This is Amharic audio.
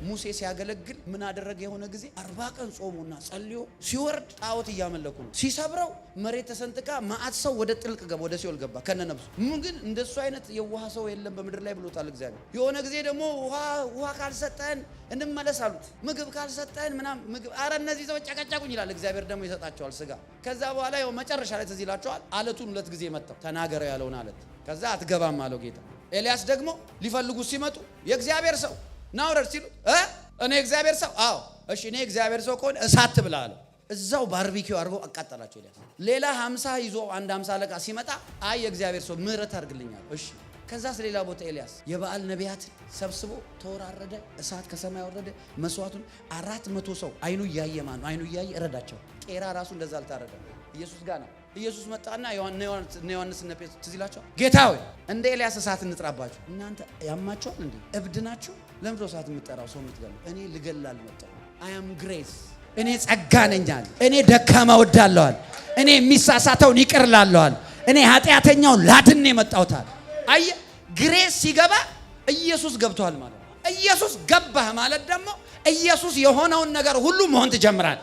ሙሴ ሲያገለግል ምን አደረገ? የሆነ ጊዜ 40 ቀን ጾሙና ጸልዮ ሲወርድ ጣዖት እያመለኩ ነው። ሲሰብረው መሬት ተሰንጥቃ ማአት ሰው ወደ ጥልቅ ገባ፣ ወደ ሲኦል ገባ ከነነብሱ። ምን ግን እንደሱ አይነት የዋህ ሰው የለም በምድር ላይ ብሎታል እግዚአብሔር። የሆነ ጊዜ ደግሞ ውሃ ካልሰጠን እንመለስ አሉት። ምግብ ካልሰጠን ምናምን ምግብ አረ እነዚህ ሰዎች ጨቀጨቁኝ ይላል እግዚአብሔር። ደግሞ ይሰጣቸዋል ስጋ። ከዛ በኋላ ያው መጨረሻ ላይ ትዝ ይላቸዋል አለቱን 2 ጊዜ መታው፣ ተናገረው ያለውን አለት። ከዛ አትገባም አለው ጌታ። ኤልያስ ደግሞ ሊፈልጉ ሲመጡ የእግዚአብሔር ሰው ናውረድ ሲሉት እኔ እግዚአብሔር ሰው አዎ እሺ እኔ እግዚአብሔር ሰው ከሆነ እሳት ብላ አለው። እዛው ባርቢኪው አድርጎ አቃጠላቸው ኤልያስ። ሌላ 50 ይዞ አንድ 50 አለቃ ሲመጣ አይ የእግዚአብሔር ሰው ምህረት አድርግልኛል እሺ። ከዛስ ሌላ ቦታ ኤልያስ የበዓል ነቢያት ሰብስቦ ተወራረደ፣ እሳት ከሰማይ ወረደ። መስዋዕቱን 400 ሰው አይኑ እያየ ማነው አይኑ እያየ እረዳቸው። ቄራ ራሱ እንደዛ አልታረደ ኢየሱስ ጋር ነው። ኢየሱስ መጣና ዮሐንስ እና ጴጥሮስ ትዝ ይላቸዋል። ጌታ ሆይ እንደ ኤልያስ እሳት እንጥራባችሁ። እናንተ ያማችኋል እንዴ? እብድ ናችሁ? ለምን ነው እሳት የምትጠራው? ሰው የምትገሉ? እኔ ልገል አልመጣሁም። አይ አም ግሬስ። እኔ ጸጋ ነኝ አለ። እኔ ደካማ ወዳለዋል። እኔ የሚሳሳተውን ይቅር ላለዋል። እኔ ኃጢአተኛውን ላድን የመጣሁት አለ። አየ ግሬስ ሲገባ ኢየሱስ ገብቷል ማለት ነው። ኢየሱስ ገባህ ማለት ደግሞ ኢየሱስ የሆነውን ነገር ሁሉ መሆን ትጀምራለህ።